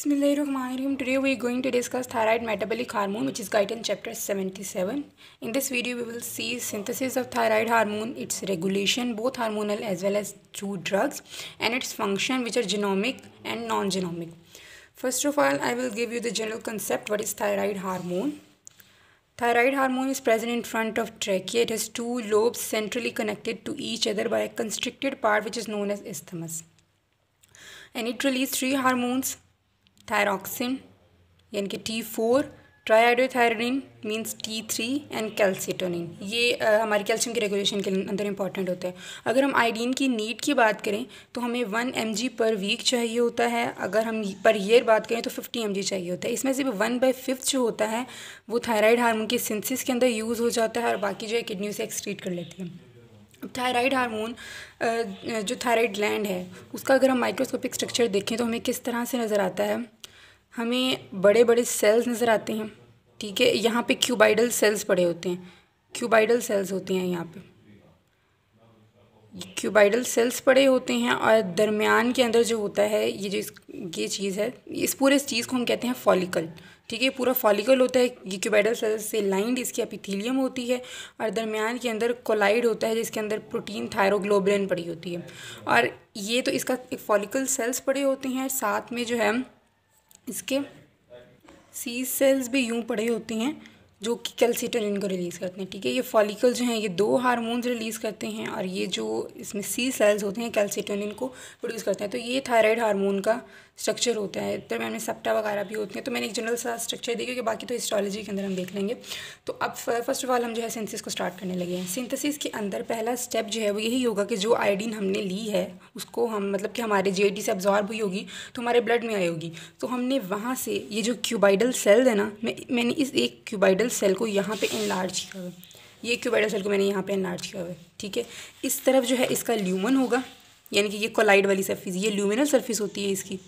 Bismillahirrahmanirrahim. Today we are going to discuss thyroid metabolic hormone, which is guided in chapter 77. In this video, we will see synthesis of thyroid hormone, its regulation, both hormonal as well as through drugs, and its function, which are genomic and non-genomic. First of all, I will give you the general concept. What is thyroid hormone? Thyroid hormone is present in front of trachea. It has two lobes centrally connected to each other by a constricted part, which is known as isthmus. And it releases three hormones. Thyroxine यानी कि T4, ट्राइआयोडोथायरोडिन means T3 and calcitonin. ये हमारी calcium की regulation के अंदर important होता है। अगर हम आयोडीन की नीड की बात करें तो हमें 1 mg पर वीक चाहिए होता है। अगर हम पर ईयर बात करें तो 50 mg चाहिए होता है। इसमें से भी 1/5 जो होता है वो थायराइड हार्मोन के सिंथेसिस के अंदर यूज़ हो जाता है और बाकी जो है किडनी से एक्सक्रीट कर लेती है। थायराइड हार्मोन जो थायराइड ग्लैंड है उसका अगर हम माइक्रोस्कोपिक स्ट्रक्चर देखें तो हमें किस तरह से नज़र आता है। हमें बड़े बड़े सेल्स नज़र आते हैं, ठीक है। यहाँ पे क्यूबाइडल सेल्स पड़े होते हैं, क्यूबाइडल सेल्स होते हैं यहाँ पे क्यूबाइडल सेल्स पड़े होते हैं और दरमियान के अंदर जो होता है ये चीज़ है, इस पूरे चीज़ को हम कहते हैं फॉलिकल, ठीक है। पूरा फॉलिकल होता है, ये क्यूबाइडल सेल्स से लाइंड इसकी एपिथेलियम होती है और दरमियान के अंदर कोलाइड होता है जिसके अंदर प्रोटीन थायरोग्लोबुलिन पड़ी होती है। और ये तो इसका एक फॉलिकल सेल्स पड़े होते हैं, साथ में जो है इसके सी सेल्स भी यूँ पड़े होते हैं जो कि कैल्सिटोनिन को रिलीज़ करते हैं, ठीक है। ये फॉलिकल जो हैं ये 2 हार्मोन्स रिलीज़ करते हैं और ये जो इसमें सी सेल्स होते हैं कैल्सिटोनिन को प्रोड्यूस करते हैं। तो ये थायराइड हार्मोन का स्ट्रक्चर होता है। तो मैंने सेप्टा वगैरह भी होती हैं, तो मैंने एक जनरल सा स्ट्रक्चर दिया क्योंकि बाकी तो हिस्टोलॉजी के अंदर हम देख लेंगे। तो अब फर्स्ट ऑफ ऑल हम जो है सिंथेसिस को स्टार्ट करने लगे हैं। सिंथेसिस के अंदर पहला स्टेप जो है वो यही होगा कि जो आयोडीन हमने ली है उसको हम मतलब कि हमारे जेडी से अब्जॉर्ब हुई होगी तो हमारे ब्लड में आई होगी। तो हमने वहाँ से ये जो क्यूबाइडल सेल है ना, मैंने इस एक क्यूबाइडल सेल को यहाँ पे एनलार्ज किया हुआ है, ये क्यूबाइडल सेल को मैंने यहाँ पे एनलार्ज किया हुआ है, ठीक है। इस तरफ जो है इसका ल्यूमन होगा, यानी कि ये कोलाइड वाली सरफेस, ये ल्यूमिनल सरफेस होती है इसकी,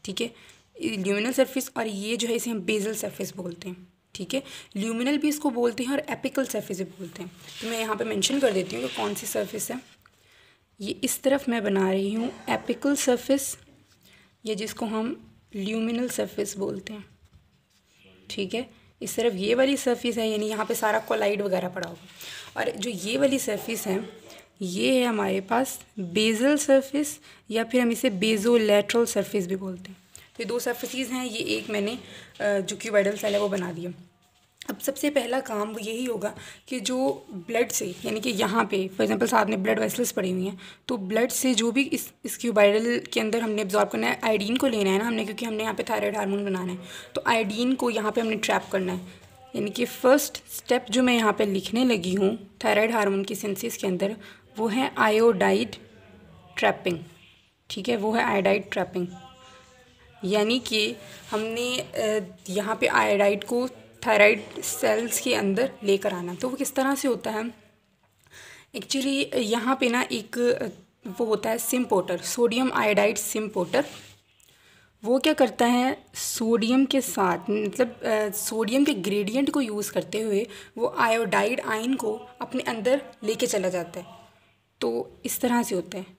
ठीक है, ल्यूमिनल सरफेस। और ये जो है इसे हम बेसल सरफेस बोलते हैं, ठीक है। ल्यूमिनल भी इसको बोलते हैं और एपिकल सरफेस भी बोलते हैं। तो मैं यहाँ पे मेंशन कर देती हूँ कि कौन सी सरफेस है। ये इस तरफ मैं बना रही हूँ एपिकल सरफेस, या जिसको हम ल्यूमिनल सरफेस बोलते हैं, ठीक है। इस तरफ ये वाली सरफेस है, यानी यहाँ पे सारा कोलाइड वगैरह पड़ा होगा। और जो ये वाली सरफेस है ये है हमारे पास बेसल सरफेस, या फिर हम इसे बेजोलैटरल सरफेस भी बोलते हैं। तो ये 2 सरफेसेस हैं, ये एक मैंने जो क्यूबाइडल सेल है वो बना दिया। अब सबसे पहला काम वो यही होगा कि जो ब्लड से, यानी कि यहाँ पे फॉर एग्जांपल साथ में ब्लड वेसल्स पड़ी हुई हैं, तो ब्लड से जो भी इस क्यूबाइडल के अंदर हमने एब्जॉर्ब करना है, आयोडीन को लेना है ना हमने, क्योंकि हमने यहाँ पे थायराइड हार्मोन बनाना है। तो आयोडीन को यहाँ पे हमने ट्रैप करना है, यानी कि फर्स्ट स्टेप जो मैं यहाँ पे लिखने लगी हूँ थायराइड हार्मोन की सिंथेसिस के अंदर वो है आयोडाइड ट्रैपिंग, ठीक है। वो है आयोडाइड ट्रैपिंग, यानी कि हमने यहाँ पे आयोडाइड को थायराइड सेल्स के अंदर लेकर आना। तो वो किस तरह से होता है एक्चुअली, यहाँ पे ना एक वो होता है सिम्पोटर, सोडियम आयोडाइड सिम्पोटर। वो क्या करता है, सोडियम के साथ मतलब सोडियम के ग्रेडियंट को यूज़ करते हुए वो आयोडाइड आयन को अपने अंदर लेके चला जाता है। तो इस तरह से होता है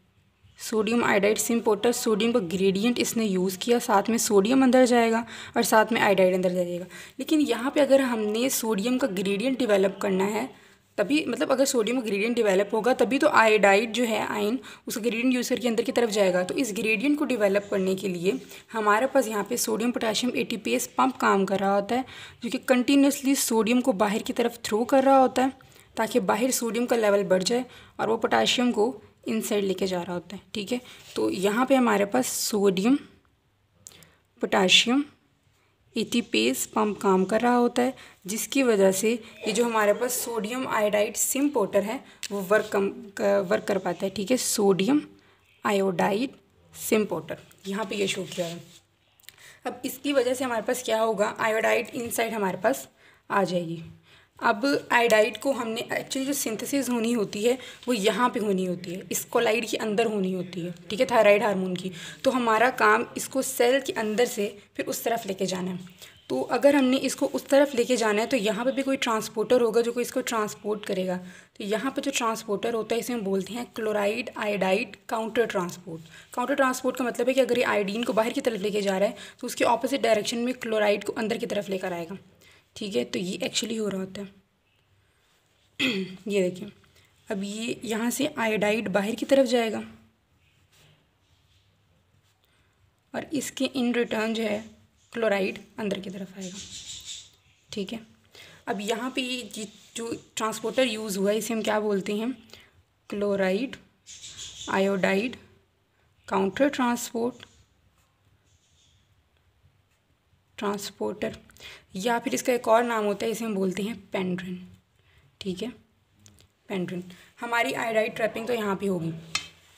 सोडियम आयोडाइड सिम्पोटर। सोडियम का ग्रेडियंट इसने यूज़ किया, साथ में सोडियम अंदर जाएगा और साथ में आयोडाइड अंदर जाएगा। लेकिन यहाँ पे अगर हमने सोडियम का ग्रेडियंट डेवलप करना है तभी, मतलब अगर सोडियम का ग्रेडियंट डेवलप होगा तभी तो आयोडाइड जो है आयन उसका ग्रेडियंट यूज़ करके अंदर की तरफ जाएगा। तो इस ग्रेडियंट को डेवलप करने के लिए हमारे पास यहाँ पे सोडियम पोटेशियम एटीपेस पंप काम कर रहा होता है, जो कि कंटिन्यूसली सोडियम को बाहर की तरफ थ्रो कर रहा होता है ताकि बाहर सोडियम का लेवल बढ़ जाए और वो पोटेशियम को इनसाइड लेके जा रहा होता है, ठीक है। तो यहाँ पे हमारे पास सोडियम पोटेशियम एटीपेस पंप काम कर रहा होता है, जिसकी वजह से ये जो हमारे पास सोडियम आयोडाइड सिम्पोटर है वो वर्क कर पाता है, ठीक है। सोडियम आयोडाइड सिम्पोटर यहाँ पे ये शो किया है। अब इसकी वजह से हमारे पास क्या होगा, आयोडाइड इनसाइड हमारे पास आ जाएगी। अब आयोडाइड को हमने एक्चुअली जो सिंथेसिस होनी होती है वो यहाँ पे होनी होती है, इस कोलाइड के अंदर होनी होती है, ठीक है, थायराइड हार्मोन की। तो हमारा काम इसको सेल के अंदर से फिर उस तरफ लेके जाना है। तो अगर हमने इसको उस तरफ लेके जाना है तो यहाँ पे भी कोई ट्रांसपोर्टर होगा जो कोई इसको ट्रांसपोर्ट करेगा। तो यहाँ पे जो ट्रांसपोर्टर होता है इसे हम बोलते हैं chloride iodide counter transport. Counter transport का मतलब है कि अगर ये आयोडीन को बाहर की तरफ लेके जा रहा है तो उसके ऑपोजिट डायरेक्शन में क्लोराइड को अंदर की तरफ लेकर आएगा। ठीक है, तो ये एक्चुअली हो रहा होता है। ये देखिए, अब ये यहाँ से आयोडाइड बाहर की तरफ जाएगा और इसके इन रिटर्न जो है क्लोराइड अंदर की तरफ आएगा। ठीक है, अब यहाँ पे ये जो ट्रांसपोर्टर यूज़ हुआ है इसे हम क्या बोलते हैं, क्लोराइड आयोडाइड काउंटर ट्रांसपोर्टर, या फिर इसका एक और नाम होता है, इसे हम बोलते हैं पेंड्रिन। ठीक है, पेंड्रिन। हमारी आयोडाइड ट्रैपिंग तो यहाँ पे होगी।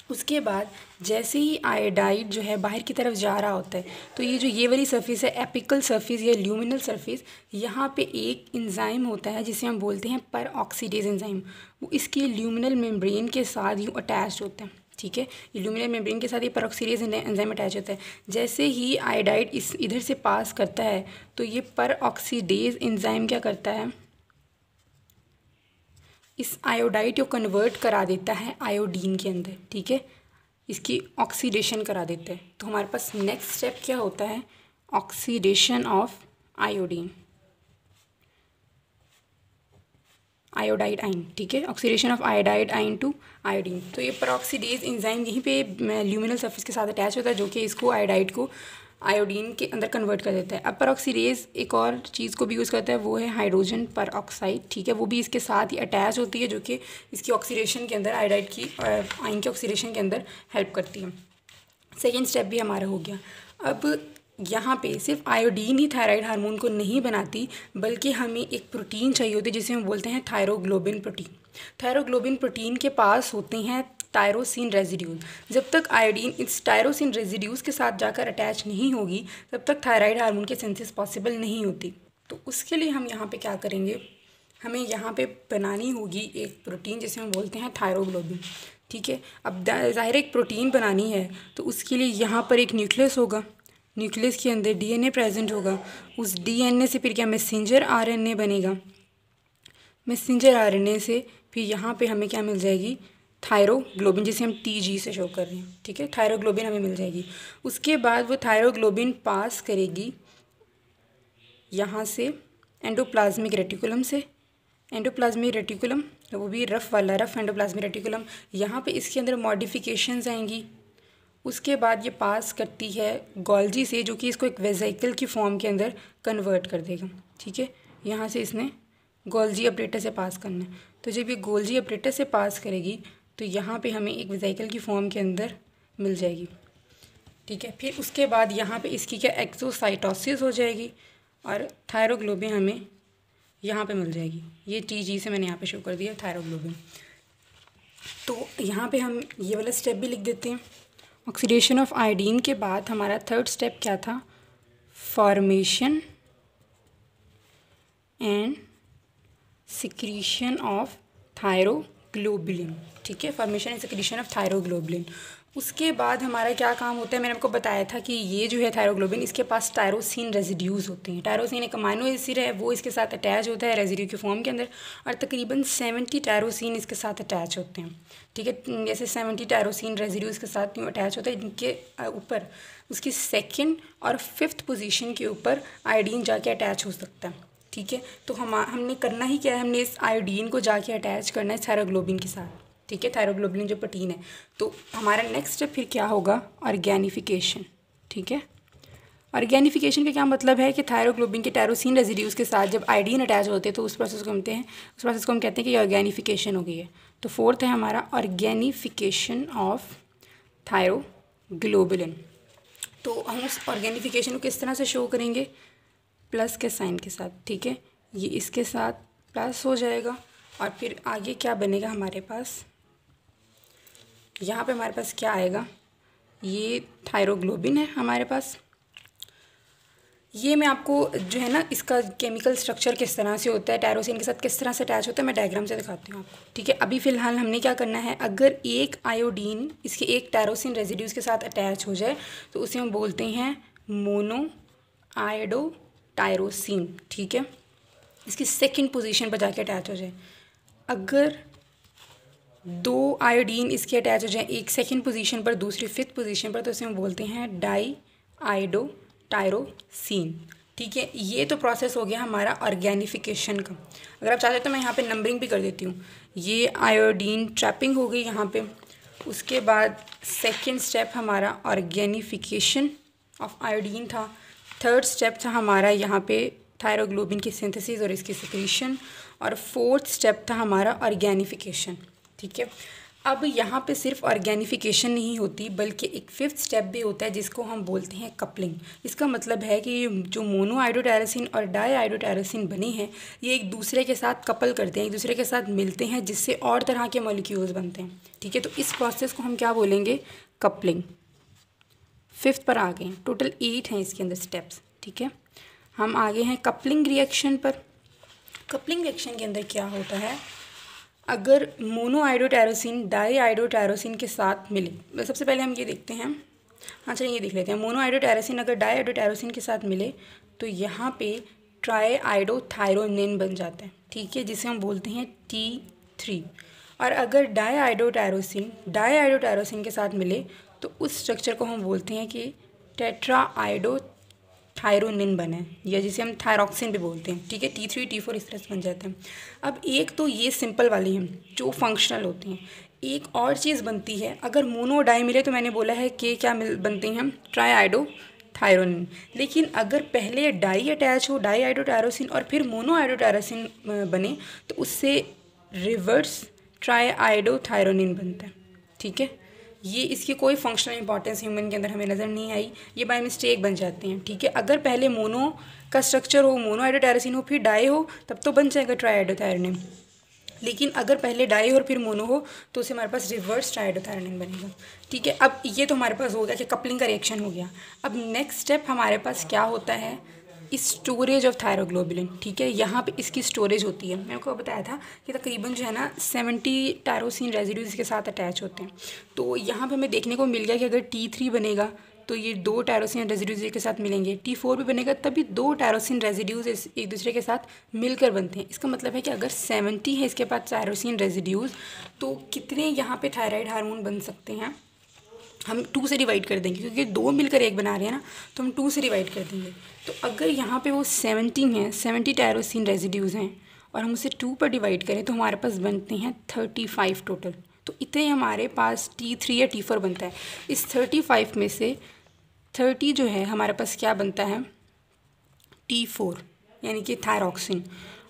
उसके बाद जैसे ही आयोडाइड जो है बाहर की तरफ जा रहा होता है तो ये वाली सरफेस है एपिकल सरफेस या ल्यूमिनल सरफेस, यहाँ पे एक एंजाइम होता है जिसे हम बोलते हैं पर ऑक्सीडेज एंजाइम। वो इसके ल्यूमिनल मेम्ब्रेन के साथ यूँ अटैच होता है। ठीक है, ये ल्यूमिनल मेम्ब्रेन के साथ ये पर ऑक्सीडेज एंजाइम अटैच होता है। जैसे ही आयोडाइड इस इधर से पास करता है तो ये पर ऑक्सीडेज एंजाइम क्या करता है, इस आयोडाइड को कन्वर्ट करा देता है आयोडीन के अंदर। ठीक है, इसकी ऑक्सीडेशन करा देता है। तो हमारे पास नेक्स्ट स्टेप क्या होता है, ऑक्सीडेशन ऑफ आयोडीन, आयोडाइड आइन। ठीक है, ऑक्सीडेशन ऑफ आयोडाइड आइन टू आयोडीन। तो ये परऑक्सीडेज एंजाइम यहीं पे ल्यूमिनल सरफेस के साथ अटैच होता है जो कि इसको आयोडाइड को आयोडीन के अंदर कन्वर्ट कर देता है। अब परऑक्सीडेज एक और चीज़ को भी यूज़ करता है, वो है हाइड्रोजन परऑक्साइड। ठीक है, वो भी इसके साथ ही अटैच होती है जो कि इसकी ऑक्सीडेशन के अंदर, आयोडाइड की आयन की ऑक्सीडेशन के अंदर हेल्प करती है। सेकेंड स्टेप भी हमारा हो गया। अब यहाँ पे सिर्फ आयोडीन ही थायराइड हार्मोन को नहीं बनाती, बल्कि हमें एक प्रोटीन चाहिए होती है जिसे हम बोलते हैं थायरोग्लोबिन प्रोटीन। थायरोग्लोबिन प्रोटीन के पास होते हैं टायरोसिन रेजिड्यूज। जब तक आयोडीन इस टायरोसिन रेजिड्यूज के साथ जाकर अटैच नहीं होगी तब तक थायराइड हार्मोन की सिंथेसिस पॉसिबल नहीं होती। तो उसके लिए हम यहाँ पे क्या करेंगे, हमें यहाँ पे बनानी होगी एक प्रोटीन जिसे हम बोलते हैं थायरोग्लोबिन। ठीक है, अब ज़ाहिर एक प्रोटीन बनानी है तो उसके लिए यहाँ पर एक न्यूक्लियस होगा, न्यूक्लियस के अंदर डीएनए प्रेजेंट होगा। उस डीएनए से फिर क्या मैसेंजर आरएनए बनेगा, मैसेंजर आरएनए से फिर यहाँ पे हमें क्या मिल जाएगी, थायरोग्लोबिन, जिसे हम टीजी से शो कर रहे हैं। ठीक है, थायरोग्लोबिन हमें मिल जाएगी। उसके बाद वो थायरोग्लोबिन पास करेगी यहाँ से एंडोप्लाज्मिक रेटिकुलम से, एंडोप्लाज्मिक रेटिकुलम तो वो भी रफ़ वाला, रफ़ एंडोप्लाज्मिक रेटिकुलम, यहाँ पे इसके अंदर मॉडिफिकेशंस आएंगी। उसके बाद ये पास करती है गोल्जी से, जो कि इसको एक वेसिकल की फॉर्म के अंदर कन्वर्ट कर देगा। ठीक है, यहाँ से इसने गोल्जी ऑपरेटर से पास करना है। तो जब ये गोल्जी ऑपरेटर से पास करेगी तो यहाँ पे हमें एक वेसिकल की फॉर्म के अंदर मिल जाएगी। ठीक है, फिर उसके बाद यहाँ पे इसकी क्या एक्सोसाइटोसिस हो जाएगी और थायरोग्लोबिन हमें यहाँ पे मिल जाएगी। ये टीजी से मैंने यहाँ पे शो कर दिया थायरोग्लोबिन। तो यहाँ पे हम ये वाला स्टेप भी लिख देते हैं। ऑक्सीडेशन ऑफ आयोडीन के बाद हमारा थर्ड स्टेप क्या था, formation and secretion of thyroglobulin. ठीक है, formation and secretion of thyroglobulin. उसके बाद हमारा क्या काम होता है, मैंने आपको बताया था कि ये जो है थायरोग्लोबिन, इसके पास टायरोसिन रेजिड्यूज़ होते हैं। टायरोसिन एक अमाइनो एसिड है, वो इसके साथ अटैच होता है रेजिड्यू की फॉर्म के अंदर, और तकरीबन 70 टायरोसिन इसके साथ अटैच होते हैं। ठीक है, जैसे 70 टायरोसिन रेजिड्यू इसके साथ यूँ अटैच होता है, जिनके ऊपर उसकी सेकेंड और फिफ्थ पोजीशन के ऊपर आयोडीन जाके अटैच हो सकता है। ठीक है, तो हमने करना ही क्या है, हमने इस आयोडीन को जाके अटैच करना है थायरोग्लोबिन के साथ। ठीक है, थायरोग्लोबुलिन जो प्रोटीन है। तो हमारा नेक्स्ट स्टेप फिर क्या होगा, ऑर्गेनिफिकेशन। ठीक है, ऑर्गेनिफिकेशन का क्या मतलब है कि थायरोग्लोबिन के टायरोसिन रेजिड्यूज़ के साथ जब आयोडीन अटैच होते हैं तो उस प्रोसेस को हम कहते हैं कि ये ऑर्गेनिफिकेशन हो गई है। तो फोर्थ है हमारा ऑर्गेनिफिकेशन ऑफ थायरोग्लोबुलिन। तो हम उस ऑर्गेनिफिकेशन को किस तरह से शो करेंगे, प्लस के साइन के साथ। ठीक है, ये इसके साथ प्लस हो जाएगा और फिर आगे क्या बनेगा हमारे पास, यहाँ पे हमारे पास क्या आएगा, ये थायरोग्लोबिन है हमारे पास। ये मैं आपको जो है ना इसका केमिकल स्ट्रक्चर किस तरह से होता है, टायरोसिन के साथ किस तरह से अटैच होता है, मैं डायग्राम से दिखाती हूँ आपको। ठीक है, अभी फ़िलहाल हमने क्या करना है, अगर एक आयोडीन इसके एक टायरोसिन रेजिड्यूज़ के साथ अटैच हो जाए तो उसे हम बोलते हैं मोनो आयोडो टायरोसिन, ठीक है, इसकी सेकंड पोजीशन पर जाके अटैच हो जाए। अगर 2 आयोडीन इसके अटैच हो जाए, एक सेकंड पोजीशन पर, दूसरी फिफ्थ पोजीशन पर, तो इसे हम बोलते हैं डाई आयोडो टायरोसिन, ठीक है। ये तो प्रोसेस हो गया हमारा ऑर्गेनिफिकेशन का। अगर आप चाहते तो मैं यहाँ पे नंबरिंग भी कर देती हूँ। ये आयोडीन ट्रैपिंग हो गई यहाँ पे। उसके बाद सेकंड स्टेप हमारा ऑर्गेनिफिकेशन ऑफ आयोडीन था। थर्ड स्टेप था हमारा यहाँ पे थायरोग्लोबिन की सिंथेसिस और इसकी सिक्रीशन, और फोर्थ स्टेप था हमारा ऑर्गेनिफिकेशन, ठीक है। अब यहाँ पे सिर्फ ऑर्गेनिफिकेशन नहीं होती, बल्कि एक फिफ्थ स्टेप भी होता है जिसको हम बोलते हैं कपलिंग। इसका मतलब है कि जो मोनो आयोडोटायरोसिन और डाई आयोडोटायरोसिन बने हैं, ये एक दूसरे के साथ कपल करते हैं, एक दूसरे के साथ मिलते हैं, जिससे और तरह के मॉलिक्यूल्स बनते हैं, ठीक है। तो इस प्रोसेस को हम क्या बोलेंगे? कपलिंग। फिफ्थ पर आ गए हैं, टोटल 8 हैं इसके अंदर स्टेप्स, ठीक है। हम आगे हैं कपलिंग रिएक्शन पर। कपलिंग रिएक्शन के अंदर क्या होता है? अगर मोनो आयोडोटायरोसिन डाई आयोडोटायरोसिन के साथ मिले, सबसे पहले हम ये देखते हैं, हाँ चलिए ये देख लेते हैं। मोनो आयोडोटायरोसिन अगर डाई आयोडोटायरोसिन के साथ मिले तो यहाँ पे ट्राई आयोडोथायरोनिन बन जाता है, ठीक है, जिसे हम बोलते हैं T3। और अगर डाई आयोडोटायरोसिन के साथ मिले तो उस स्ट्रक्चर को हम बोलते हैं कि टेट्रा आयोडोथायरोनिन बना है, या जिसे हम थायरॉक्सिन भी बोलते हैं, ठीक है। T3 T4 इस तरह से बन जाते हैं। अब एक तो ये सिंपल वाली हैं जो फंक्शनल होती हैं। एक और चीज़ बनती है, अगर मोनो डाई मिले तो मैंने बोला है कि क्या बनते हैं हम? Try iodothyronine. लेकिन अगर पहले डाई अटैच हो, डाई आयोडोटायरोसिन, और फिर मोनो आयोडोटायरोसिन बने तो उससे रिवर्स ट्राई आयोडोथायरोनिन बनता है, ठीक है। ये इसकी कोई फंक्शनल इंपॉर्टेंस ह्यूमन के अंदर हमें नज़र नहीं आई, ये बाय मिस्टेक बन जाते हैं, ठीक है। अगर पहले मोनो का स्ट्रक्चर हो, मोनो आयोडोटायरोसिन हो, फिर डाई हो, तब तो बन जाएगा ट्राई आयोडोथायरोनिन। लेकिन अगर पहले डाई और फिर मोनो हो तो उससे हमारे पास रिवर्स ट्राई आयोडोथायरोनिन बनेगा, ठीक है। अब ये तो हमारे पास हो गया कि कपलिंग का रिएक्शन हो गया। अब नेक्स्ट स्टेप हमारे पास क्या होता है? स्टोरेज ऑफ थायरोग्लोबुलिन, ठीक है। यहाँ पे इसकी स्टोरेज होती है। मैंने आपको बताया था कि तकरीबन जो है ना 70 टायरोसिन रेजिड्यूज इसके साथ अटैच होते हैं। तो यहाँ पे हमें देखने को मिल गया कि अगर T3 बनेगा तो ये 2 टायरोसिन रेजिड्यूज के साथ मिलेंगे, T4 भी बनेगा तभी 2 टायरोसिन रेजिड्यूज एक दूसरे के साथ मिलकर बनते हैं। इसका मतलब है कि अगर 70 है इसके पास टायरोसिन रेजिड्यूज, तो कितने यहाँ पे थायराइड हार्मोन बन सकते हैं? हम 2 से डिवाइड कर देंगे, क्योंकि 2 मिलकर एक बना रहे हैं ना, तो हम 2 से डिवाइड कर देंगे। तो अगर यहाँ पे वो 70 हैं, 70 टायरोसिन रेजिड्यूज़ हैं, और हम उसे 2 पर डिवाइड करें तो हमारे पास बनते हैं 35 टोटल। तो इतने हमारे पास T3 या T4 बनता है। इस 35 में से 30 जो है हमारे पास क्या बनता है? T4, यानी कि थायरॉक्सिन।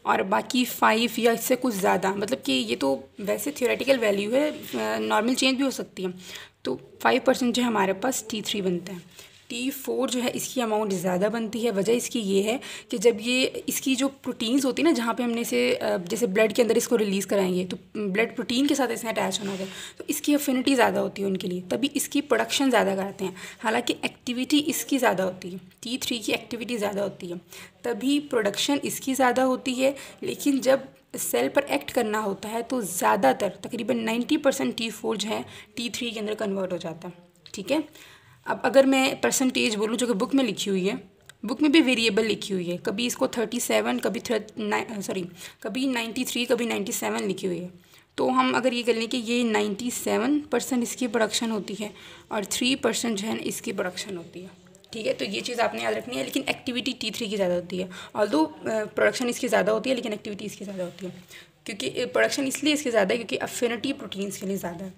और बाकी 5 या इससे कुछ ज़्यादा, मतलब कि ये तो वैसे थियोरेटिकल वैल्यू है, नॉर्मल चेंज भी हो सकती है। तो 5% जो है हमारे पास T3 बनता है। T4 जो है इसकी अमाउंट ज़्यादा बनती है। वजह इसकी ये है कि जब ये इसकी जो प्रोटीन्स होती है ना, जहाँ पे हमने इसे जैसे ब्लड के अंदर इसको रिलीज़ कराएंगे तो ब्लड प्रोटीन के साथ इसमें अटैच होना होगा, तो इसकी अफिनिटी ज़्यादा होती है उनके लिए, तभी इसकी प्रोडक्शन ज़्यादा कराते हैं। हालांकि एक्टिविटी इसकी ज़्यादा होती है, T3 की एक्टिविटी ज़्यादा होती है, तभी प्रोडक्शन इसकी ज़्यादा होती है। लेकिन जब सेल पर एक्ट करना होता है तो ज़्यादातर तकरीबन 90% T4 जो है T3 के अंदर कन्वर्ट हो जाता है, ठीक है। अब अगर मैं परसेंटेज बोलूँ जो कि बुक में लिखी हुई है, बुक में भी वेरिएबल लिखी हुई है, कभी इसको 37, कभी 93, कभी 97 लिखी हुई है। तो हम अगर ये कर लें कि ये 97% इसकी प्रोडक्शन होती है और 3% जो है इसकी प्रोडक्शन होती है, ठीक है। तो ये चीज़ आपने याद रखनी है। लेकिन एक्टिविटी T3 की ज़्यादा होती है, ऑल्दो प्रोडक्शन इसकी ज़्यादा होती है, लेकिन एक्टिविटी इसकी ज़्यादा होती है। क्योंकि प्रोडक्शन इसलिए इसकी ज़्यादा है क्योंकि अफिनिटी प्रोटीन्स के लिए ज़्यादा है,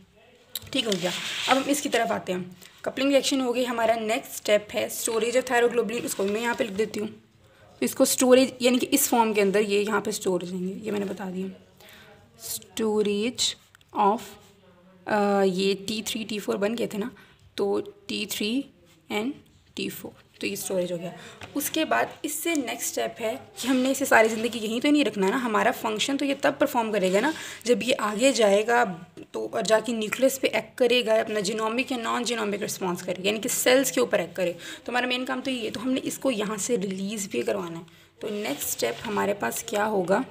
ठीक हो गया। अब हम इसकी तरफ आते हैं। कपलिंग रिएक्शन हो गई। हमारा नेक्स्ट स्टेप है स्टोरेज ऑफ थायरोग्लोबुलिन। उसको मैं यहाँ पे लिख देती हूँ। तो इसको स्टोरेज यानी कि इस फॉर्म के अंदर ये यहाँ पे स्टोर हो जाएंगे, ये मैंने बता दिया। स्टोरेज ऑफ ये T3 T4 बन गए थे ना, तो T3 एंड T4, तो ये स्टोरेज हो गया। उसके बाद इससे नेक्स्ट स्टेप है कि हमने इसे सारी ज़िंदगी यहीं तो नहीं रखना ना। हमारा फंक्शन तो ये तब परफॉर्म करेगा ना जब ये आगे जाएगा तो और जाके न्यूक्लियस पे एक्ट करेगा, अपना जीनोमिक या नॉन जीनोमिक रिस्पॉन्स करेगा, यानी कि सेल्स के ऊपर एक्ट करे। तो हमारा मेन काम तो ये है, तो हमने इसको यहाँ से रिलीज़ भी करवाना है। तो नेक्स्ट स्टेप हमारे पास क्या होगा?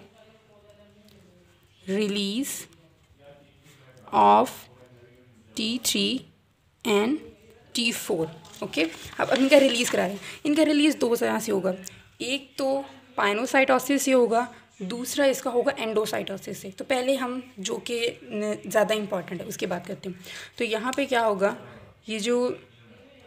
Release of T3 and T4, okay. अब इनका रिलीज़ करा रहे हैं। इनका रिलीज़ 2 तरह से होगा। एक तो पाइनोसाइटोसिस से होगा, दूसरा इसका होगा एंडोसाइटोसिस से। तो पहले हम जो कि ज़्यादा इम्पॉर्टेंट है उसकी बात करते हैं। तो यहाँ पे क्या होगा, ये जो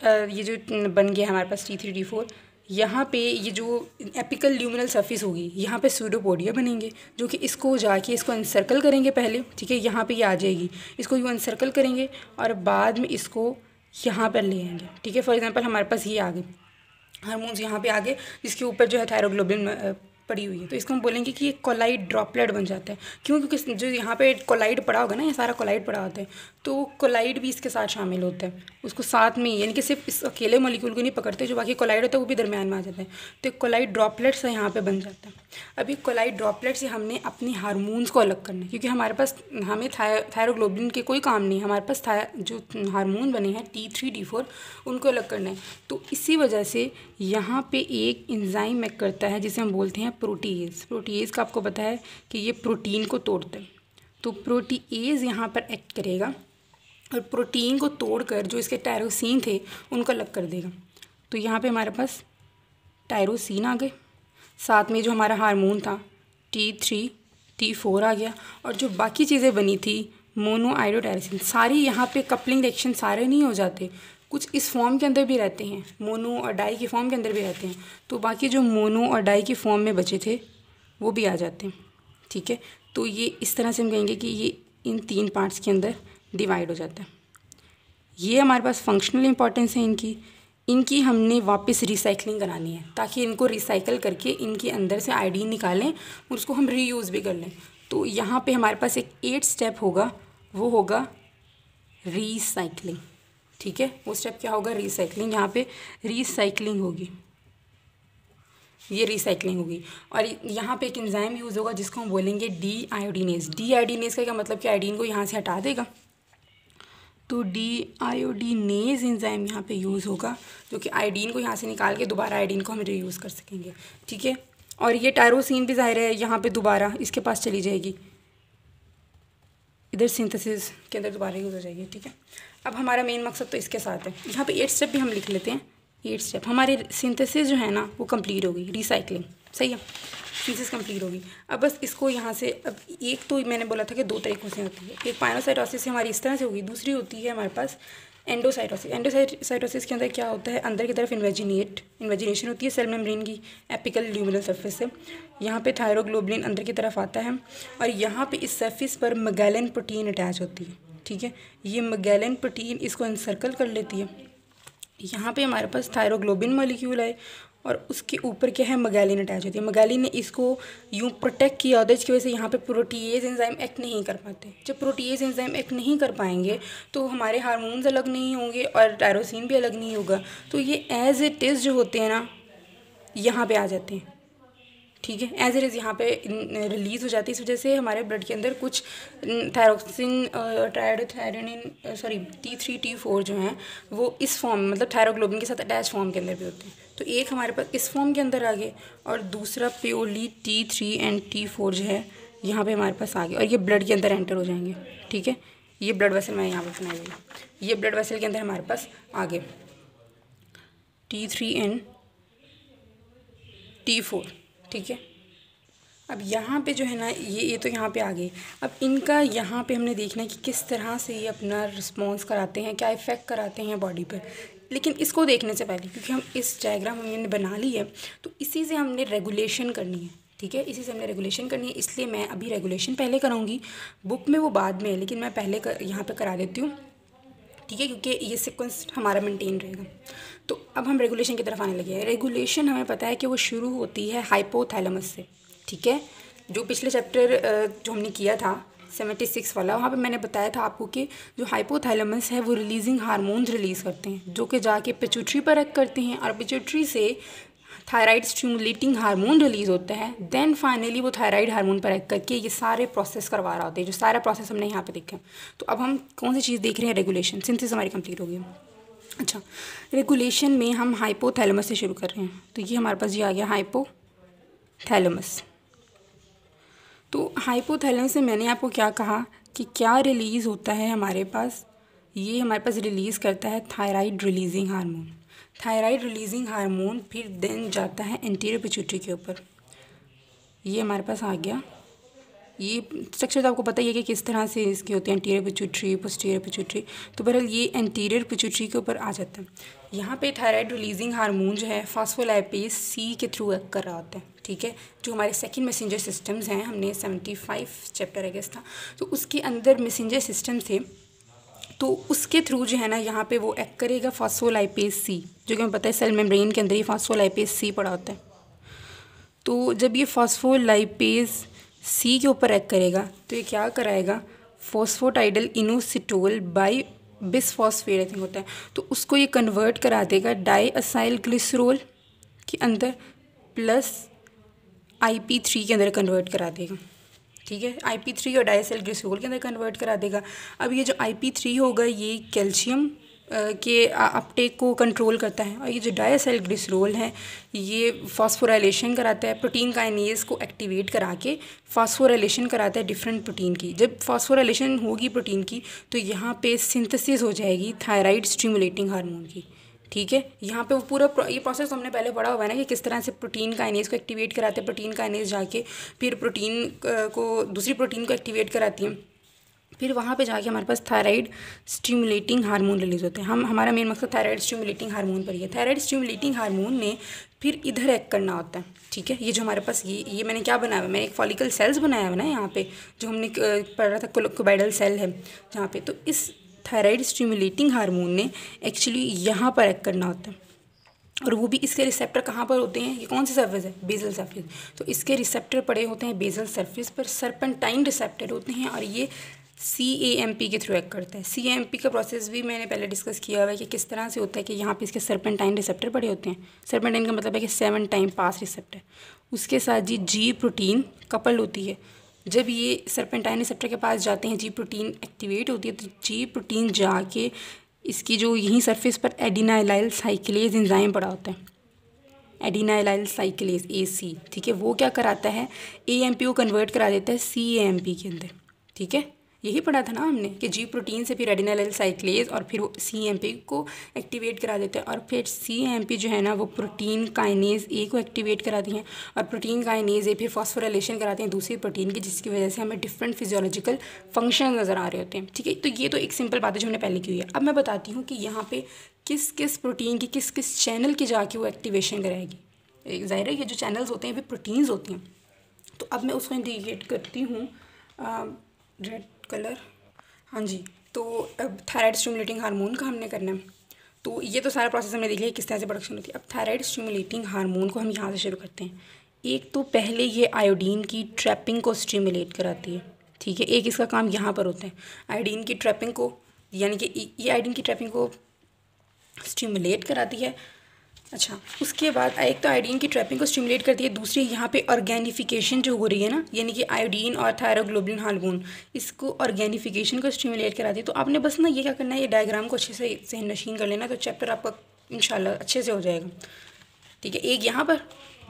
बन गया हमारे पास T3 T4, यहाँ पे ये जो एपिकल ल्यूमिनल सरफेस होगी, यहाँ पे सूडोपोडिया बनेंगे जो कि इसको जाके इसको अनसर्कल करेंगे पहले, ठीक है। यहाँ पे ये आ जाएगी, इसको यूँ अनसर्कल करेंगे और बाद में इसको यहाँ पर ले आएंगे, ठीक है। फॉर एग्जांपल हमारे पास ये आ गए हार्मोन्स, यहाँ पे आ गए, जिसके ऊपर जो है थायरोग्लोबिन पड़ी हुई है। तो इसको हम बोलेंगे कि ये कोलाइड ड्रॉपलेट बन जाता है। क्यों? क्योंकि जो यहाँ पे कोलाइड पड़ा होगा ना, ये सारा कोलाइड पड़ा होता है, तो कोलाइड भी इसके साथ शामिल होता है उसको साथ में, यानी कि सिर्फ इस अकेले मॉलिक्यूल को नहीं पकड़ते, जो बाकी कोलाइड होता है वो भी दरमियान में आ जाता है। तो कोलाइड ड्रॉपलेट से यहाँ पे बन जाता है। अभी कोलाइड ड्रॉपलेट से हमने अपने हार्मोन्स को अलग करना है, क्योंकि हमारे पास हमें थायरोग्लोबिन के कोई काम नहीं, हमारे पास जो हार्मोन बने हैं T3 T4 उनको अलग करना है। तो इसी वजह से यहाँ पे एक एंजाइम एक्ट करता है जिसे हम बोलते हैं प्रोटीएज। प्रोटीएज का आपको पता है कि ये प्रोटीन को तोड़ते हैं। तो प्रोटीएज यहाँ पर एक्ट करेगा और प्रोटीन को तोड़कर जो इसके टायरोसिन थे उनको अलग कर देगा। तो यहाँ पे हमारे पास टायरोसिन आ गए, साथ में जो हमारा हार्मोन था T3 T4 आ गया, और जो बाकी चीज़ें बनी थी मोनोआयोडोटायरोसिन, सारी यहाँ पे कपलिंग रिएक्शन सारे नहीं हो जाते, कुछ इस फॉर्म के अंदर भी रहते हैं, मोनो और डाई की फॉर्म के अंदर भी रहते हैं। तो बाकी जो मोनो और डाई की फॉर्म में बचे थे वो भी आ जाते हैं, ठीक है। तो ये इस तरह से हम कहेंगे कि ये इन 3 पार्ट्स के अंदर डिवाइड हो जाता है। ये हमारे पास फंक्शनल इंपॉर्टेंस है इनकी हमने वापस रिसाइकलिंग करानी है, ताकि इनको रिसाइकल करके इनके अंदर से आयोडीन निकालें और उसको हम रीयूज़ भी कर लें। तो यहाँ पे हमारे पास एक 8 स्टेप होगा, वो होगा रिसाइकलिंग, ठीक है। वो स्टेप क्या होगा? रिसाइकलिंग। यहाँ पे रिसाइकलिंग होगी, ये रिसाइकलिंग होगी। और यहाँ पे एक एंजाइम यूज़ होगा जिसको हम बोलेंगे डी आयोडीनेज। डी आयोडीनेज का क्या मतलब कि आयोडीन को यहाँ से हटा देगा। तो डी आयोडीनेज एंजाइम यहाँ पे यूज़ होगा, जो कि आयोडीन को यहाँ से निकाल के दोबारा आयोडीन को हम रीयूज़ कर सकेंगे, ठीक है। और ये टायरोसिन भी ज़ाहिर है यहाँ पे दोबारा इसके पास चली जाएगी, इधर सिंथेसिस के अंदर दोबारा यूज़ हो जाएगी, ठीक है। अब हमारा मेन मकसद तो इसके साथ है। यहाँ पे 8 स्टेप भी हम लिख लेते हैं। 8 स्टेप हमारे सिंथेसिस जो है ना वो कंप्लीट हो गई, रिसाइकलिंग, सही है, सिंथेसिस कंप्लीट होगी। अब बस इसको यहाँ से, अब एक तो मैंने बोला था कि 2 तरीक़ों से होती है, एक पाइनोसाइटोसिस से हमारी इस तरह से होगी, दूसरी होती है हमारे पास एंडोसाइटोसिस। एंडोसाइटोसिस के अंदर क्या होता है, अंदर की तरफ इन्वेजिनेशन होती है सेल मेम्ब्रेन की एपिकल ल्यूमिनल सरफेस से। यहाँ पे थायरोग्लोबुलिन अंदर की तरफ आता है और यहाँ पे इस सरफेस पर मैगेलिन प्रोटीन अटैच होती है, ठीक है। ये मैगेलिन प्रोटीन इसको एनसर्कल कर लेती है। यहाँ पे हमारे पास थायरोग्लोबिन मॉलिक्यूल है और उसके ऊपर क्या है, मैगेलिन अटैच होती है। मैगेलिन ने इसको यूँ प्रोटेक्ट किया होता है, जिसकी वजह से यहाँ पे प्रोटीएज एंजाइम एक्ट नहीं कर पाते। जब प्रोटीएज एंजाइम एक्ट नहीं कर पाएंगे तो हमारे हार्मोन्स अलग नहीं होंगे और टायरोसिन भी अलग नहीं होगा, तो ये एज इट इज़ जो होते हैं ना यहाँ पे आ जाते हैं, ठीक है। एज इट इज़ यहाँ पे रिलीज़ हो जाती है। इस वजह से हमारे ब्लड के अंदर कुछ थायरोक्सिन T3 T4 जो हैं वो इस फॉर्म, मतलब थायरोग्लोबिन के साथ अटैच फॉर्म के अंदर भी होते हैं। तो एक हमारे पास इस फॉर्म के अंदर आ गए और दूसरा प्योरली T3 एंड T4 जो है यहाँ पे हमारे पास आ गए और ये ब्लड के अंदर एंटर हो जाएंगे, ठीक है। ये ब्लड वेसल मैं यहाँ पर बनाई हुई, ये ब्लड वेसल के अंदर हमारे पास आ गए T3 एंड T4, ठीक है। अब यहाँ पे जो है ना ये तो यहाँ पे आ गए। अब इनका यहाँ पे हमने देखना है कि किस तरह से ये अपना रिस्पॉन्स कराते हैं, क्या इफ़ेक्ट कराते हैं बॉडी पर। लेकिन इसको देखने से पहले, क्योंकि हम इस डायग्राम हमने बना ली है, तो इसी से हमने रेगुलेशन करनी है, ठीक है। इसी से हमने रेगुलेशन करनी है, इसलिए मैं अभी रेगुलेशन पहले कराऊँगी। बुक में वो बाद में है, लेकिन मैं पहले यहाँ पर करा देती हूँ, ठीक है, क्योंकि ये सीक्वेंस हमारा मेंटेन रहेगा। तो अब हम रेगुलेशन की तरफ आने लगे हैं। रेगुलेशन हमें पता है कि वो शुरू होती है हाइपोथैलेमस से, ठीक है। जो पिछले चैप्टर जो हमने किया था 76 वाला, वहाँ पे मैंने बताया था आपको कि जो हाइपोथैलेमस है वो रिलीजिंग हार्मोन्स रिलीज़ करते हैं, जो कि जाके पिट्यूटरी पर एक्ट करते हैं और पिट्यूटरी से थायराइड स्टिमुलेटिंग हार्मोन रिलीज़ होता है। देन फाइनली वो थायराइड हार्मोन पर एक्ट करके ये सारे प्रोसेस करवा रहा होता है, जो सारा प्रोसेस हमने यहाँ पे देखा। तो अब हम कौन सी चीज़ देख रहे हैं, रेगुलेशन। सिंथेसिस हमारी कंप्लीट हो गई। अच्छा, रेगुलेशन में हम हाइपोथैलेमस से शुरू कर रहे हैं। तो ये हमारे पास ये आ गया हाइपोथैलेमस। तो हाइपोथैलेमस से मैंने आपको क्या कहा कि क्या रिलीज़ होता है हमारे पास, ये हमारे पास रिलीज़ करता है thyroid releasing hormone. Thyroid releasing hormone फिर देन जाता है एंटीरियर पिट्यूटरी के ऊपर। ये हमारे पास आ गया। ये स्ट्रक्चर तो आपको पता ही है कि किस तरह से इसके होते हैं, एंटीरियर पिट्यूटरी, पोस्टीरियर पिट्यूटरी। तो बहरहाल ये एंटीरियर पिट्यूटरी के ऊपर आ जाता है। यहाँ पे थायराइड रिलीजिंग हार्मोन जो है फास्फोलाइपेज सी के थ्रू एक्ट कर रहा होता है, ठीक है। जो हमारे सेकंड मैसेंजर सिस्टम्स हैं, हमने 75 चैप्टर है था, तो उसके अंदर मैसेंजर सिस्टम थे, तो उसके थ्रू जो है ना यहाँ पे वो एक्ट करेगा फास्फोलाइपेज सी, जो कि हमें पता है सेल मेम्ब्रेन के अंदर ये फास्फोलाइपेज सी पड़ा होता है। तो जब ये फास्फोलाइपेज सी के ऊपर एक्ट करेगा तो ये क्या कराएगा, phosphatidyl inositol bi bisphosphate I think होता है, तो उसको ये कन्वर्ट करा देगा डाईअसाइल ग्लिसरॉल के अंदर प्लस IP3 के अंदर कन्वर्ट करा देगा, ठीक है। IP3 और डाईअसाइल ग्लिसरॉल के अंदर कन्वर्ट करा देगा। अब ये जो IP3 होगा ये कैल्शियम के अपटेक को कंट्रोल करता है, और ये जो डाईअसाइल ग्लिसरॉल है ये फास्फोराइलेशन कराता है, प्रोटीन काइनेज को एक्टिवेट करा के फास्फोराइलेशन कराता है डिफरेंट प्रोटीन की। जब फास्फोराइलेशन होगी प्रोटीन की तो यहाँ पे सिंथेसिस हो जाएगी थायराइड स्टिमुलेटिंग हार्मोन की, ठीक है। यहाँ पे वो पूरा ये प्रोसेस हमने पहले पढ़ा हुआ है ना कि किस तरह से प्रोटीन काइनेज को एक्टिवेट कराते हैं, प्रोटीन काइनेज जाके फिर प्रोटीन को दूसरी प्रोटीन को एक्टिवेट कराती है, फिर वहाँ पे जाके हमारे पास थायराइड स्टिमुलेटिंग हार्मोन रिलीज़ होते हैं। हमारा मेन मकसद थायराइड स्टिमुलेटिंग हार्मोन पर ही है। थायराइड स्टिमुलेटिंग हार्मोन ने फिर इधर एक्ट करना होता है, ठीक है। ये जो हमारे पास ये मैंने क्या बनाया हुआ है, मैंने एक फॉलिकल सेल्स बनाया हुआ ना यहाँ पे, जो हमने पढ़ा था क्यूबाइडल सेल है जहाँ पे, तो इस थायराइड स्टिमुलेटिंग हार्मोन ने एक्चुअली यहाँ पर एक्ट करना होता है, और वो भी इसके रिसेप्टर कहाँ पर होते हैं, ये कौन सी सर्फेस है, बेसल सर्फेस। तो इसके रिसेप्टर पड़े होते हैं बेसल सर्फेस पर, सर्पेंटाइन रिसेप्टर होते हैं, और ये CAMP के थ्रू एक्ट करता है। CAMP का प्रोसेस भी मैंने पहले डिस्कस किया हुआ है कि किस तरह से होता है कि यहाँ पे इसके सर्पेंटाइन रिसेप्टर पड़े होते हैं। सर्पेंटाइन का मतलब है कि 7 टाइम पास रिसेप्टर, उसके साथ G प्रोटीन कपल होती है। जब ये सर्पेंटाइन रिसेप्टर के पास जाते हैं, G प्रोटीन एक्टिवेट होती है, तो G प्रोटीन जाके इसकी जो यहीं सरफेस पर एडिनाइलाइल साइक्लेज एंजाइम पड़ा होता है, एडिनाइलाइल साइक्लेज AC, ठीक है। वो क्या कराता है, AMP को कन्वर्ट करा देता है CAMP के अंदर, ठीक है। यही पढ़ा था ना हमने कि G प्रोटीन से फिर एडिनाइलाइल साइक्लेज और फिर वो CAMP को एक्टिवेट करा देते हैं, और फिर CAMP जो है ना वो प्रोटीन काइनेज A को एक्टिवेट कराती हैं, और प्रोटीन काइनेज A फिर फॉस्फोराइलेशन कराते हैं दूसरी प्रोटीन की, जिसकी वजह से हमें डिफरेंट फिजियोलॉजिकल फंक्शन नज़र आ रहे होते हैं, ठीक है। तो ये तो एक सिंपल बात है जो हमने पहले की हुई है। अब मैं बताती हूँ कि यहाँ पर किस किस प्रोटीन की किस किस चैनल की जाके वो एक्टिवेशन कराएगी। ज़ाहिर है ये जो चैनल्स होते हैं वे प्रोटीन्स होती हैं। तो अब मैं उसको इंडिकेट करती हूँ रेड कलर, हाँ जी। तो अब थायराइड स्टिमुलेटिंग हार्मोन का हमने करना है, तो ये तो सारा प्रोसेस हमने देख लिया किस तरह से प्रोडक्शन होती है। अब थायराइड स्टिमुलेटिंग हार्मोन को हम यहाँ से शुरू करते हैं। एक तो पहले ये आयोडीन की ट्रैपिंग को स्टिमुलेट कराती है, ठीक है। एक इसका काम यहाँ पर होता है आयोडीन की ट्रैपिंग को, यानी कि ये आयोडीन की ट्रैपिंग को स्टिमुलेट कराती है। अच्छा, उसके बाद एक तो आयोडीन की ट्रैपिंग को स्टिमुलेट करती है, दूसरी यहाँ पे ऑर्गेनिफिकेशन जो हो रही है ना, यानी कि आयोडीन और थायरोग्लोबुलिन हार्मोन, इसको ऑर्गेनिफिकेशन को स्टिमुलेट कराती है। तो आपने बस ना ये क्या करना है, ये डायग्राम को अच्छे से नशीन कर लेना, तो चैप्टर आपका इंशाल्लाह अच्छे से हो जाएगा, ठीक है। एक यहाँ पर,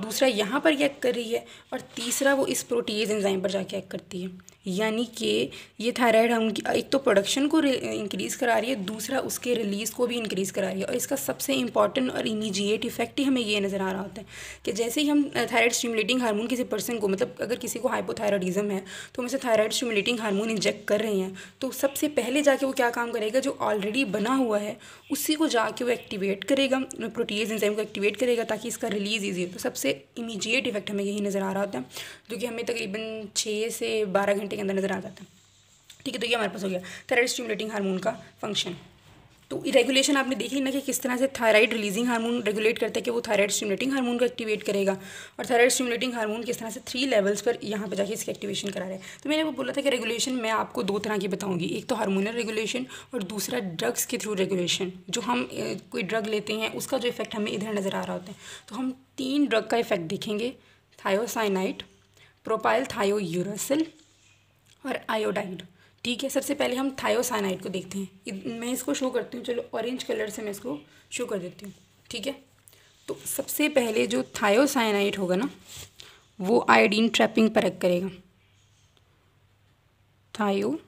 दूसरा यहाँ पर एक्ट कर रही है, और तीसरा वो इस प्रोटीज एंजाइम पर जाके एक्ट करती है। यानी कि ये थायराइड हम एक तो प्रोडक्शन को इंक्रीज़ करा रही है, दूसरा उसके रिलीज़ को भी इंक्रीज़ करा रही है। और इसका सबसे इंपॉर्टेंट और इमीजिएट इफेक्ट ही हमें ये नज़र आ रहा होता है कि जैसे ही हम थायराइड स्टिमुलेटिंग हार्मोन किसी पर्सन को, मतलब अगर किसी को हाइपोथायराइडिज्म है तो हम इसे थायराइड स्टिमुलेटिंग हार्मोन इंजेक्ट कर रहे हैं, तो सबसे पहले जाके वो क्या काम करेगा, जो ऑलरेडी बना हुआ है उसी को जाके वो एक्टिवेट करेगा, प्रोटीज एंजाइम को एक्टिवेट करेगा ताकि इसका रिलीज़ ईजी हो। तो सबसे इमीजिएट इफेक्ट हमें यही नज़र आ रहा होता है, जो कि हमें तकरीबन 6 से 12 घंटे के अंदर नज़र आ जाता है, ठीक है। तो ये हमारे पास हो गया थायराइड स्टिमुलेटिंग हार्मोन का फंक्शन। तो रेगुलेशन आपने देख ली ना कि किस तरह से थायराइड रिलीजिंग हार्मोन रेगुलेट करता है कि वो थायराइड स्टिमुलेटिंग हार्मोन को एक्टिवेट करेगा, और थायराइड स्टिमुलेटिंग हार्मोन किस तरह से 3 लेवल्स पर यहाँ पे जाके इसकी एक्टिवेशन करा रहा है। तो मैंने वो बोला था कि रेगुलेशन मैं आपको 2 तरह की बताऊँगी, एक तो हार्मोनल रेगुलेशन और दूसरा ड्रग्स के थ्रू रेगुलेशन। जो हम कोई ड्रग लेते हैं उसका जो इफेक्ट हमें इधर नज़र आ रहा होता है। तो हम 3 ड्रग का इफेक्ट देखेंगे, थायोसाइनाइड, प्रोपाइल थायोयूरासिल और आयोडाइड, ठीक है। सबसे पहले हम थायोसाइनाइड को देखते हैं। मैं इसको शो करती हूँ, चलो ऑरेंज कलर से मैं इसको शो कर देती हूँ, ठीक है। तो सबसे पहले जो थायोसाइनाइड होगा ना वो आयोडीन ट्रैपिंग पर एक्ट करेगा। थायोसाइनेट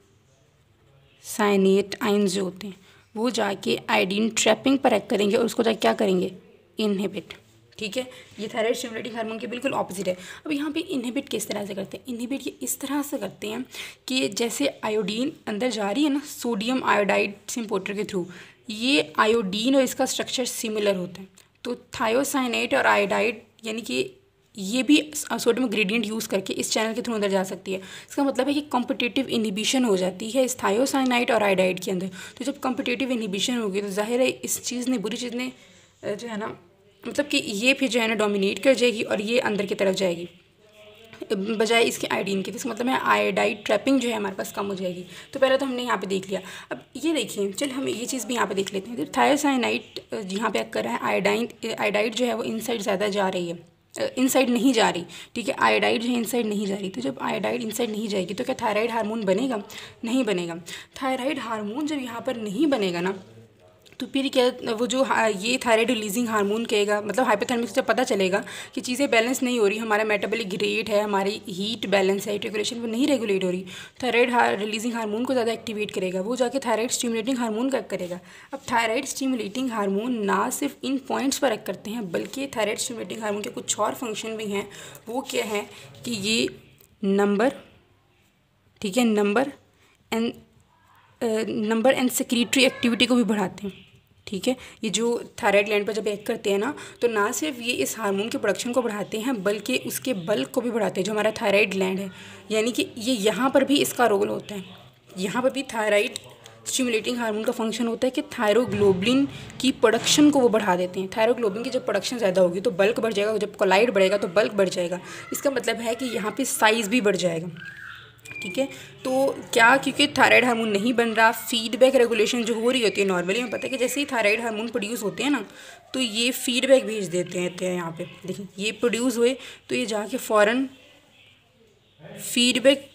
आयंस जो होते हैं वो जाके आयोडीन ट्रैपिंग पर एक्ट करेंगे और उसको जाके क्या करेंगे, इनहिबिट। ठीक है, ये थायराइड स्टिमुलेटिंग हार्मोन के बिल्कुल ऑपोजिट है। अब यहाँ पे इनहिबिट किस तरह से करते हैं, इनहिबिट ये इस तरह से करते हैं कि जैसे आयोडीन अंदर जा रही है ना सोडियम आयोडाइड सिम्पोर्टर के थ्रू, ये आयोडीन और इसका स्ट्रक्चर सिमिलर होता है, तो थायोसाइनेट और आयोडाइड यानी कि ये भी सोडियम ग्रेडियंट यूज़ करके इस चैनल के थ्रू अंदर जा सकती है। इसका मतलब है कि कॉम्पिटिटिव इनहिबिशन हो जाती है इस थायोसाइनाइड और आयोडाइड के अंदर। तो जब कॉम्पिटिटिव इनहिबिशन होगी तो जाहिर है इस चीज़ ने, बुरी चीज़ ने जो है ना, मतलब कि ये फिर जो है ना डोमिनेट कर जाएगी और ये अंदर की तरफ जाएगी बजाय इसके आयोडीन के। इसका मतलब है आयोडाइड ट्रैपिंग जो है हमारे पास कम हो जाएगी। तो पहले तो हमने यहाँ पे देख लिया। अब ये देखिए, चल हम ये चीज़ भी यहाँ पे देख लेते हैं। थायोसाइनाइड यहाँ पे कर रहा है, आयोडाइड जो है वो इनसाइड ज़्यादा जा रही है, इनसाइड नहीं जा रही। ठीक है, आयोडाइड जो है इनसाइड नहीं जा रही। तो जब आयोडाइड इनसाइड नहीं जाएगी तो क्या थायराइड हार्मोन बनेगा, नहीं बनेगा। थायराइड हार्मोन जब यहाँ पर नहीं बनेगा ना, तो फिर क्या वो जो ये थायराइड रिलीजिंग हार्मोन कहेगा, मतलब हाइपोथैलेमस जब पता चलेगा कि चीज़ें बैलेंस नहीं हो रही, हमारा मेटाबॉलिक रेट है, हमारी हीट बैलेंस है, हीट रेगुलेशन वो नहीं रेगुलेट हो रही, थायराइड रिलीजिंग हार्मोन को ज़्यादा एक्टिवेट करेगा, वो जाके थायराइड स्टिमुलेटिंग हार्मोन का करेगा। अब थायराइड स्टिमुलेटिंग हार्मोन ना सिर्फ इन पॉइंट्स पर एक्ट करते हैं, बल्कि थायराइड स्टिमुलेटिंग हार्मोन के कुछ और फंक्शन भी हैं। वो क्या है कि ये नंबर, ठीक है, नंबर एंड सेक्रेटरी एक्टिविटी को भी बढ़ाते हैं। ठीक है, ये जो थायराइड ग्लैंड पर जब एक्ट करते हैं ना, तो ना सिर्फ ये इस हार्मोन के प्रोडक्शन को बढ़ाते हैं बल्कि उसके बल्क को भी बढ़ाते हैं, जो हमारा थायराइड ग्लैंड है। यानी कि ये यहाँ पर भी इसका रोल होता है, यहाँ पर भी थायराइड स्टिमुलेटिंग हार्मोन का फंक्शन होता है कि थायरोग्लोबुलिन की प्रोडक्शन को वो बढ़ा देते हैं। थायरोग्लोबुलिन की जब प्रोडक्शन ज़्यादा होगी तो बल्क बढ़ जाएगा, जब कोलाइड बढ़ेगा तो बल्क बढ़ जाएगा। इसका मतलब है कि यहाँ पर साइज़ भी बढ़ जाएगा। ठीक है, तो क्या, क्योंकि थायराइड हार्मोन नहीं बन रहा, फीडबैक रेगुलेशन जो हो रही होती है नॉर्मली, हमें पता है कि जैसे ही थायराइड हार्मोन प्रोड्यूस होते हैं ना, तो ये फीडबैक भेज देते हैं। यहाँ पे देखिए, ये प्रोड्यूस हुए तो ये जाके फ़ौरन फीडबैक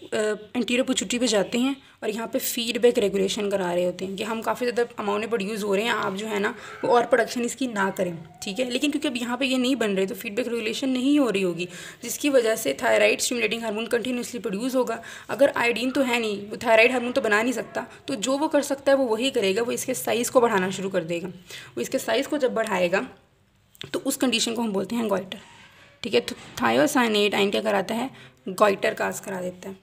एंटीरियर पिट्यूटरी पे जाते हैं और यहाँ पे फीडबैक रेगुलेशन करा रहे होते हैं कि हम काफ़ी ज़्यादा अमाउंट में प्रोड्यूस हो रहे हैं, आप जो है ना वो और प्रोडक्शन इसकी ना करें। ठीक है, लेकिन क्योंकि अब यहाँ पे ये नहीं बन रहे तो फीडबैक रेगुलेशन नहीं हो रही होगी, जिसकी वजह से thyroid stimulating hormone continuously produce होगा। अगर आयोडीन तो है नहीं, वो थायराइड हार्मोन तो बना नहीं सकता, तो जो वो कर सकता है वो वही करेगा, वो इसके साइज़ को बढ़ाना शुरू कर देगा। वो इसके साइज़ को जब बढ़ाएगा तो उस कंडीशन को हम बोलते हैं गॉइटर। ठीक है, तो थायोसाइनेट आयन क्या कराता है, गॉइटर काज करा देता है।